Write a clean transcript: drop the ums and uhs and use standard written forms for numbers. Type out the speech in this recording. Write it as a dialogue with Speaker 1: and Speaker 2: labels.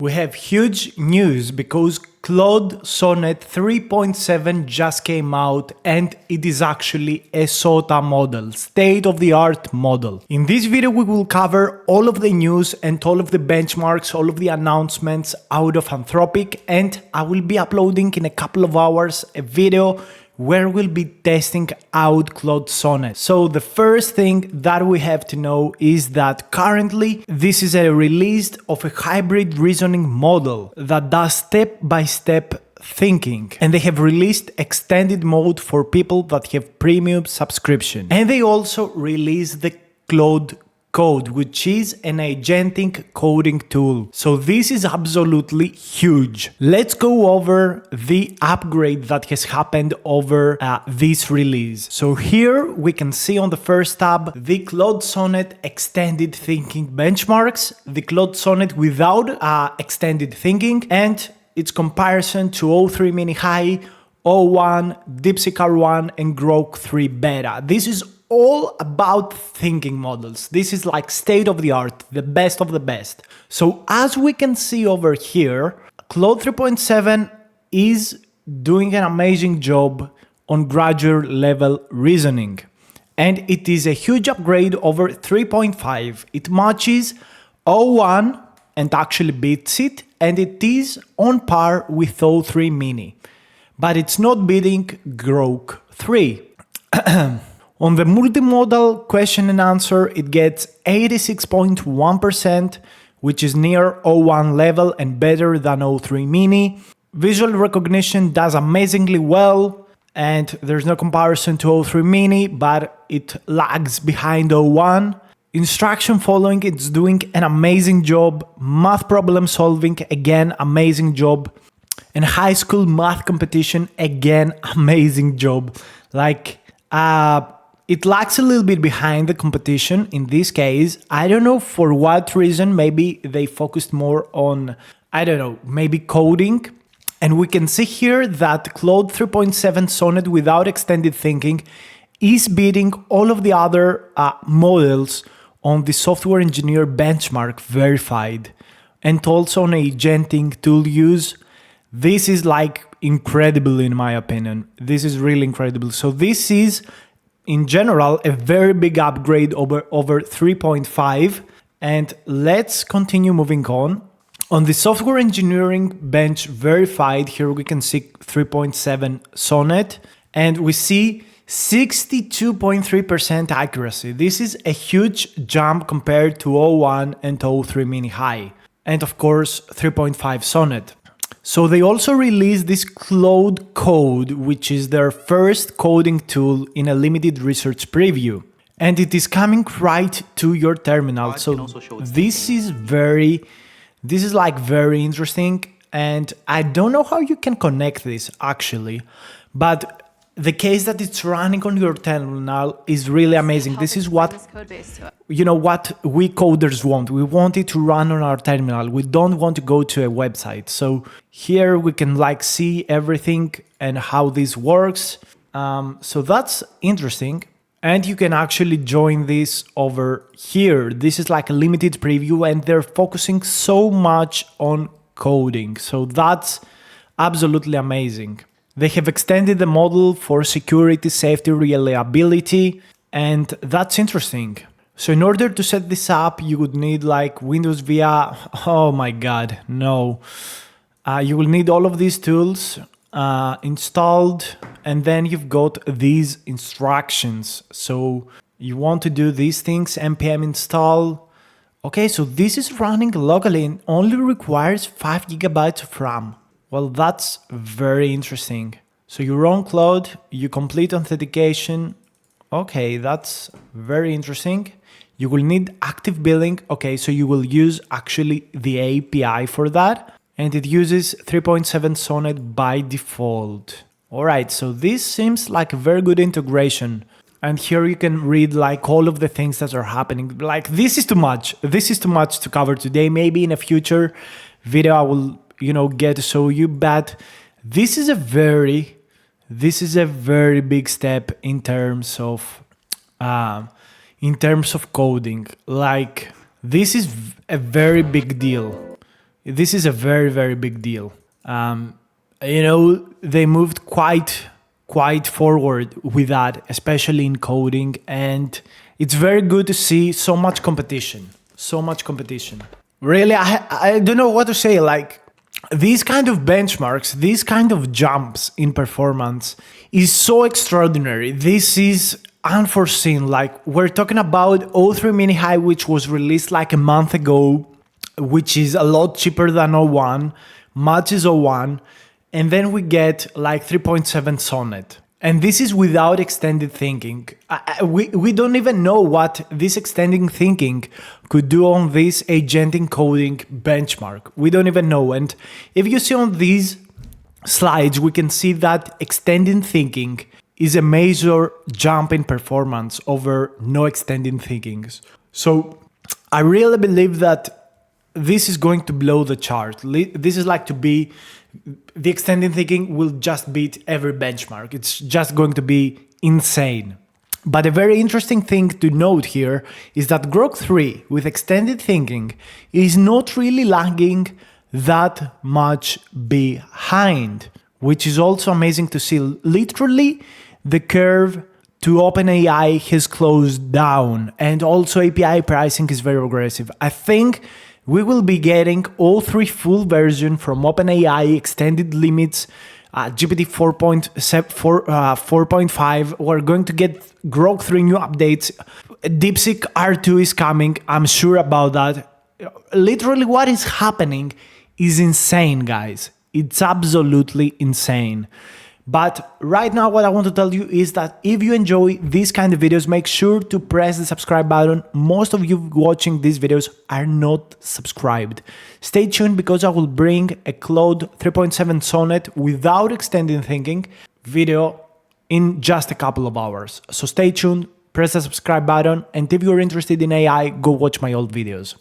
Speaker 1: We have huge news because Claude Sonnet 3.7 just came out and it is actually a SOTA model, state-of-the-art model. In this video we will cover all of the news and all of the benchmarks, all of the announcements out of Anthropic, and I will be uploading in a couple of hours a video where we'll be testing out Claude Sonnet. So the first thing that we have to know is that currently this is a release of a hybrid reasoning model that does step-by-step thinking, and they have released extended mode for people that have premium subscription. And they also released the Claude Code, which is an agentic coding tool. So this is absolutely huge. Let's go over the upgrade that has happened over this release. So here we can see on the first tab the Claude Sonnet extended thinking benchmarks, the Claude Sonnet without extended thinking, and its comparison to O3 Mini High, O1, DeepSeek R1, and Grok 3 Beta. This is all about thinking models. This is like state of the art, the best of the best. So as we can see over here, Claude 3.7 is doing an amazing job on graduate level reasoning. And it is a huge upgrade over 3.5. It matches O1 and actually beats it, and it is on par with O3 Mini. But it's not beating Grok 3. On the multimodal question and answer, it gets 86.1%, which is near O1 level and better than O3 Mini. Visual recognition does amazingly well, and there's no comparison to O3 Mini, but it lags behind O1. Instruction following, it's doing an amazing job. Math problem solving, again, amazing job. And high school math competition, again, amazing job. It lags a little bit behind the competition in this case. I don't know for what reason. Maybe they focused more on, maybe coding. And we can see here that Claude 3.7 Sonnet without extended thinking is beating all of the other models on the software engineer benchmark verified, and also on agentic tool use. This is like incredible in my opinion. This is really incredible. So this is in general a very big upgrade over 3.5, and let's continue moving on. On the software engineering bench verified, here we can see 3.7 Sonnet, and we see 62.3% accuracy. This is a huge jump compared to O1 and O3 Mini High, and of course 3.5 Sonnet. So they also released this Claude Code, which is their first coding tool in a limited research preview. And it is coming right to your terminal. So this is very interesting. And I don't know how you can connect this actually, but the case that it's running on your terminal is really amazing. This is what we coders want. We want it to run on our terminal. We don't want to go to a website. So here we can see everything and how this works. So that's interesting. And you can actually join this over here. This is like a limited preview, and they're focusing so much on coding. So that's absolutely amazing. They have extended the model for security, safety, reliability, and that's interesting. So in order to set this up, you would need Windows via, oh my God, no. You will need all of these tools installed, and then you've got these instructions. So you want to do these things, npm install. Okay, so this is running locally and only requires 5 GB of RAM. Well, that's very interesting. So you run Claude, you complete authentication. Okay, that's very interesting. You will need active billing. Okay, so you will use actually the API for that. And it uses 3.7 Sonnet by default. All right, so this seems like a very good integration. And here you can read all of the things that are happening. This is too much. This is too much to cover today. Maybe in a future video I will get to show you, but this is a very big step in terms of coding. This is a very big deal. this is a very, very big deal. They moved quite forward with that, especially in coding, and it's very good to see so much competition. So much competition. Really, I don't know what to say. Like, these kind of benchmarks, these kind of jumps in performance is so extraordinary. This is unforeseen. Like, we're talking about O3 Mini High, which was released like a month ago, which is a lot cheaper than O1, matches O1, and then we get like 3.7 Sonnet. And this is without extended thinking. We don't even know what this extended thinking could do on this agentic coding benchmark. We don't even know. And if you see on these slides, we can see that extended thinking is a major jump in performance over no extended thinkings. So I really believe that this is going to blow the chart. This is like to be, the extended thinking will just beat every benchmark. It's just going to be insane. But a very interesting thing to note here is that Grok 3 with extended thinking is not really lagging that much behind, which is also amazing to see. Literally, the curve to OpenAI has closed down, and also API pricing is very aggressive. I think we will be getting all three full version from OpenAI, extended limits, GPT 4.5. We're going to get Grok 3 new updates. DeepSeek R2 is coming. I'm sure about that. Literally, what is happening is insane, guys. It's absolutely insane. But right now, what I want to tell you is that if you enjoy these kind of videos, make sure to press the subscribe button. Most of you watching these videos are not subscribed. Stay tuned, because I will bring a Claude 3.7 Sonnet without extended thinking video in just a couple of hours. So stay tuned, press the subscribe button, and if you're interested in AI, go watch my old videos.